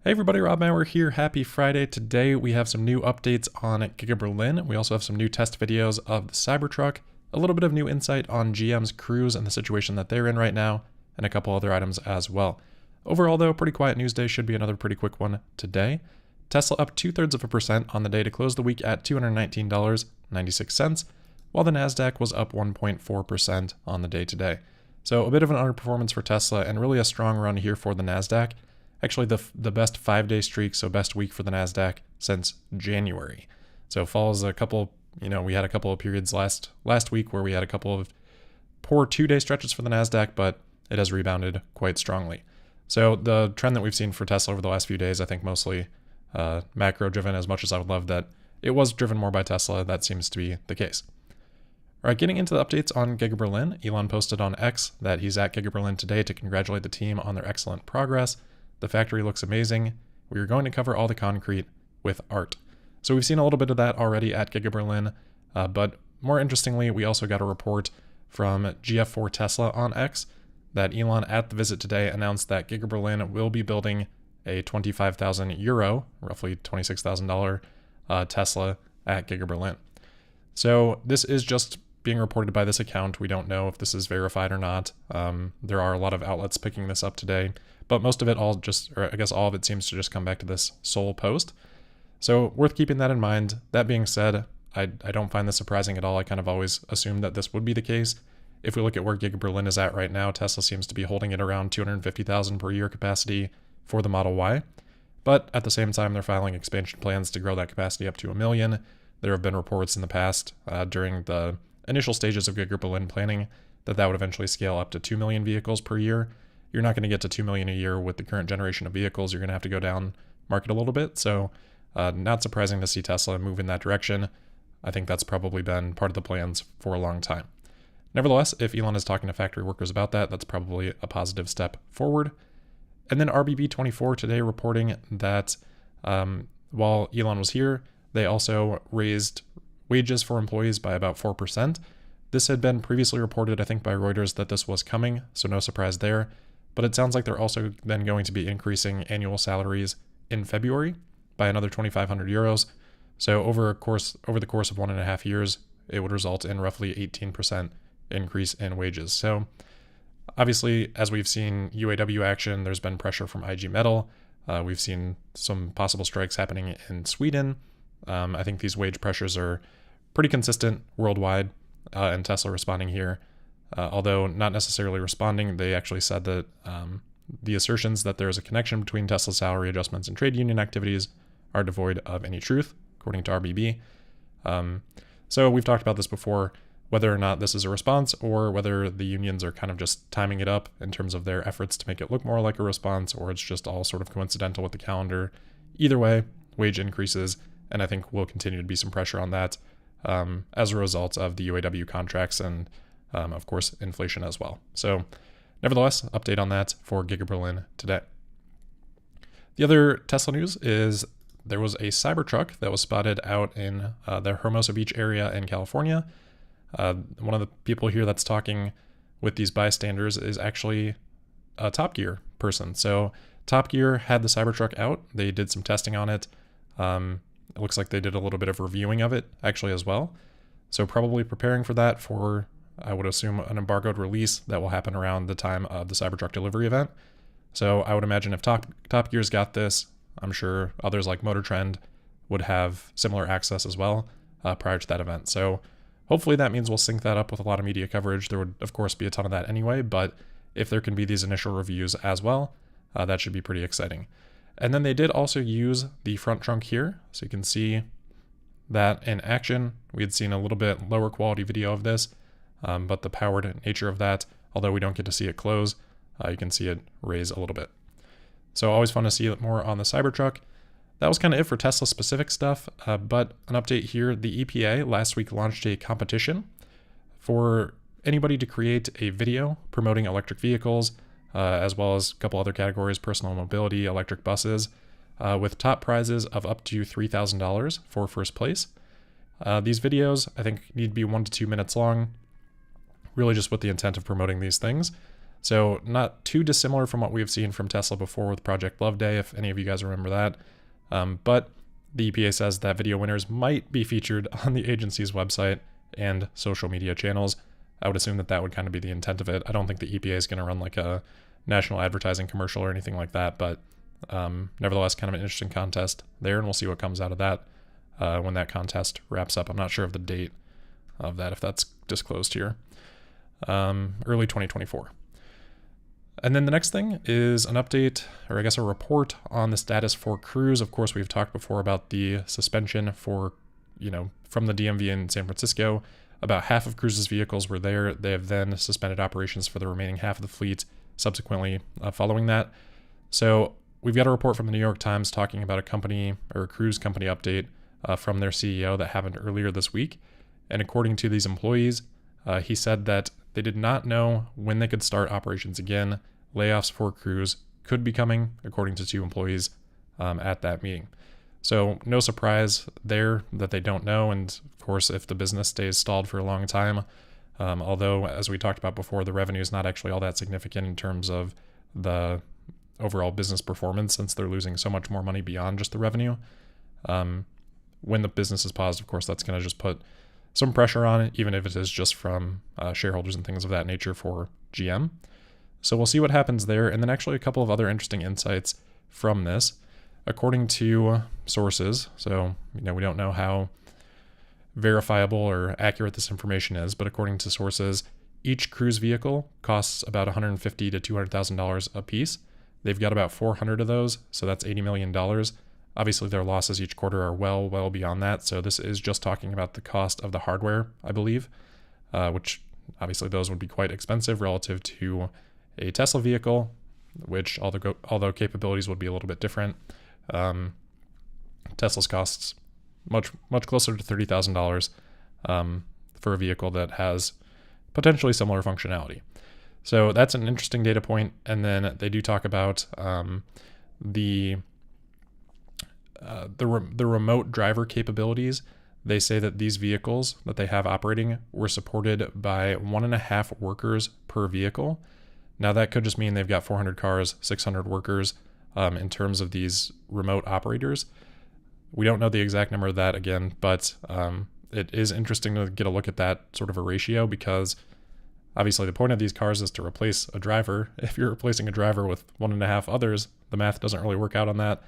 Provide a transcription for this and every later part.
Hey everybody, Rob Maurer here. Happy Friday. Today we have some new updates on Giga Berlin. We also have some new test videos of the Cybertruck, a little bit of new insight on GM's Cruise and the situation that they're in right now, and a couple other items as well. Overall though, pretty quiet news day. Should be another pretty quick one today. Tesla up 0.2% on the day to close the week at $219.96, while the Nasdaq was up 1.4% on the day today. So a bit of an underperformance for Tesla and really a strong run here for the Nasdaq. Actually, the best 5-day streak, so best week for the Nasdaq since January. So follows a couple, we had a couple of periods last week where we had a couple of poor 2-day stretches for the Nasdaq, but it has rebounded quite strongly. So the trend that we've seen for Tesla over the last few days, I think mostly macro driven. As much as I would love that it was driven more by Tesla, that seems to be the case. All right, getting into the updates on Giga Berlin, Elon posted on X that he's at Giga Berlin today to congratulate the team on their excellent progress. The factory looks amazing. We are going to cover all the concrete with art. So we've seen a little bit of that already at Giga Berlin, but more interestingly, we also got a report from GF4 Tesla on X that Elon at the visit today announced that Giga Berlin will be building a 25,000 euro, roughly $26,000 Tesla at Giga Berlin. So this is just being reported by this account. We don't know if this is verified or not. There are a lot of outlets picking this up today, but most of it all of it seems to just come back to this sole post. So worth keeping that in mind. That being said, I don't find this surprising at all. I kind of always assumed that this would be the case. If we look at where Giga Berlin is at right now, Tesla seems to be holding it around 250,000 per year capacity for the Model Y. But at the same time, they're filing expansion plans to grow that capacity up to 1 million. There have been reports in the past during the initial stages of Giga Berlin planning that would eventually scale up to 2 million vehicles per year. You're not going to get to 2 million a year with the current generation of vehicles. You're going to have to go down market a little bit. So not surprising to see Tesla move in that direction. I think that's probably been part of the plans for a long time. Nevertheless, if Elon is talking to factory workers about that, that's probably a positive step forward. And then RBB24 today reporting that while Elon was here, they also raised wages for employees by about 4%. This had been previously reported, I think, by Reuters that this was coming, so no surprise there. But it sounds like they're also then going to be increasing annual salaries in February by another 2,500 euros. So over the course of 1.5 years, it would result in roughly 18% increase in wages. So obviously, as we've seen UAW action, there's been pressure from IG Metal. We've seen some possible strikes happening in Sweden. I think these wage pressures are pretty consistent worldwide, and Tesla responding here. Although not necessarily responding, they actually said that the assertions that there is a connection between Tesla's salary adjustments and trade union activities are devoid of any truth, according to RBB. So we've talked about this before, whether or not this is a response or whether the unions are kind of just timing it up in terms of their efforts to make it look more like a response, or it's just all sort of coincidental with the calendar. Either way, wage increases, and I think will continue to be some pressure on that as a result of the UAW contracts and, of course, inflation as well. So nevertheless, update on that for Giga Berlin today. The other Tesla news is there was a Cybertruck that was spotted out in the Hermosa Beach area in California. One of the people here that's talking with these bystanders is actually a Top Gear person. So Top Gear had the Cybertruck out. They did some testing on it. It looks like they did a little bit of reviewing of it actually as well. So probably preparing for that for, I would assume, an embargoed release that will happen around the time of the Cybertruck delivery event. So I would imagine if Top Gear's got this, I'm sure others like Motor Trend would have similar access as well prior to that event. So hopefully that means we'll sync that up with a lot of media coverage. There would, of course, be a ton of that anyway, but if there can be these initial reviews as well, that should be pretty exciting. And then they did also use the front trunk here. So you can see that in action. We had seen a little bit lower quality video of this, but the powered nature of that, although we don't get to see it close, you can see it raise a little bit. So always fun to see it more on the Cybertruck. That was kind of it for Tesla specific stuff, but an update here. The EPA last week launched a competition for anybody to create a video promoting electric vehicles, as well as a couple other categories, personal mobility, electric buses, with top prizes of up to $3,000 for first place. These videos, I think, need to be 1 to 2 minutes long, really just with the intent of promoting these things. So not too dissimilar from what we've seen from Tesla before with Project Love Day, if any of you guys remember that. But the EPA says that video winners might be featured on the agency's website and social media channels. I would assume that that would kind of be the intent of it. I don't think the EPA is going to run like a national advertising commercial or anything like that, but nevertheless, kind of an interesting contest there, and we'll see what comes out of that when that contest wraps up. I'm not sure of the date of that, if that's disclosed here. Early 2024. And then the next thing is an update, or I guess a report on the status for Cruise. Of course, we've talked before about the suspension for, from the DMV in San Francisco. About half of Cruise's vehicles were there. They have then suspended operations for the remaining half of the fleet subsequently following that. So we've got a report from the New York Times talking about a company or a Cruise company update from their CEO that happened earlier this week. And according to these employees, he said that they did not know when they could start operations again. Layoffs for Cruise could be coming, according to 2 employees at that meeting. So no surprise there that they don't know. And of course, if the business stays stalled for a long time, although as we talked about before, the revenue is not actually all that significant in terms of the overall business performance, since they're losing so much more money beyond just the revenue. When the business is paused, of course, that's going to just put some pressure on it, even if it is just from shareholders and things of that nature for GM. So we'll see what happens there. And then actually a couple of other interesting insights from this. According to sources, so we don't know how verifiable or accurate this information is, but according to sources, each Cruise vehicle costs about $150,000 to $200,000 a piece. They've got about 400 of those, so that's $80 million. Obviously, their losses each quarter are well beyond that. So this is just talking about the cost of the hardware, I believe, which obviously those would be quite expensive relative to a Tesla vehicle, which although capabilities would be a little bit different, Tesla's costs much closer to $30,000 for a vehicle that has potentially similar functionality. So that's an interesting data point. And then they do talk about the remote driver capabilities. They say that these vehicles that they have operating were supported by 1.5 workers per vehicle. Now that could just mean they've got 400 cars, 600 workers in terms of these remote operators. We don't know the exact number of that again, but it is interesting to get a look at that sort of a ratio, because obviously the point of these cars is to replace a driver. If you're replacing a driver with 1.5 others, the math doesn't really work out on that.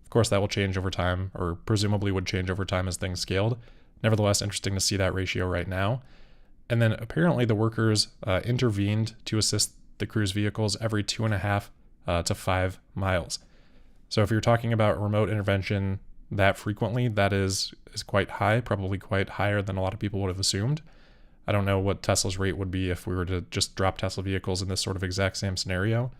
Of course, that will change over time, or presumably would change over time as things scaled. Nevertheless, interesting to see that ratio right now. And then apparently the workers intervened to assist the Cruise vehicles every 2.5 to 5 miles. So if you're talking about remote intervention that frequently, that is quite high, probably quite higher than a lot of people would have assumed. I don't know what Tesla's rate would be if we were to just drop Tesla vehicles in this sort of exact same scenario.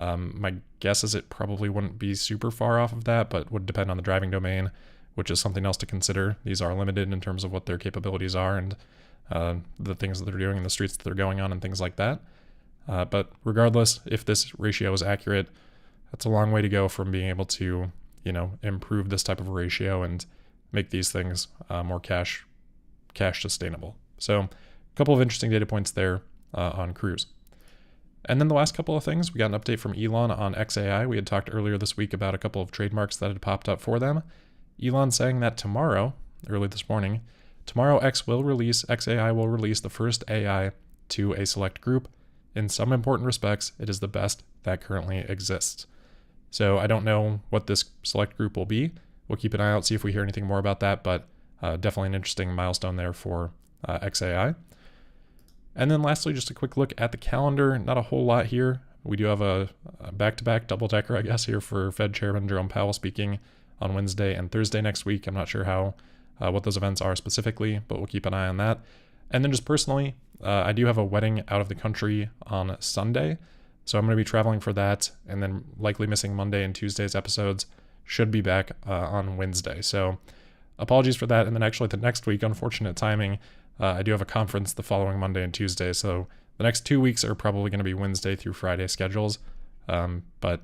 My guess is it probably wouldn't be super far off of that, but would depend on the driving domain, which is something else to consider. These are limited in terms of what their capabilities are and the things that they're doing in the streets that they're going on and things like that. But regardless, if this ratio is accurate, that's a long way to go from being able to, improve this type of ratio and make these things more cash sustainable. So a couple of interesting data points there on Cruise. And then the last couple of things, we got an update from Elon on XAI. We had talked earlier this week about a couple of trademarks that had popped up for them. Elon saying that tomorrow, early this morning, tomorrow XAI will release the first AI to a select group. In some important respects, it is the best that currently exists. So I don't know what this select group will be. We'll keep an eye out, see if we hear anything more about that, but definitely an interesting milestone there for XAI. And then lastly, just a quick look at the calendar. Not a whole lot here. We do have a back-to-back double-decker, I guess, here for Fed Chairman Jerome Powell speaking on Wednesday and Thursday next week. I'm not sure what those events are specifically, but we'll keep an eye on that. And then just personally, I do have a wedding out of the country on Sunday, so I'm going to be traveling for that, and then likely missing Monday and Tuesday's episodes. Should be back on Wednesday. So apologies for that. And then actually the next week, unfortunate timing, I do have a conference the following Monday and Tuesday. So the next 2 weeks are probably going to be Wednesday through Friday schedules. But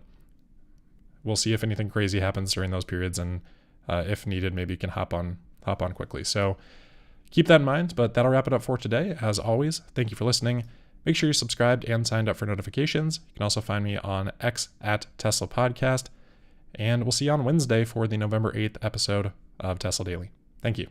we'll see if anything crazy happens during those periods. And if needed, maybe you can hop on quickly. So keep that in mind, but that'll wrap it up for today. As always, thank you for listening. Make sure you're subscribed and signed up for notifications. You can also find me on X at Tesla Podcast. And we'll see you on Wednesday for the November 8th episode of Tesla Daily. Thank you.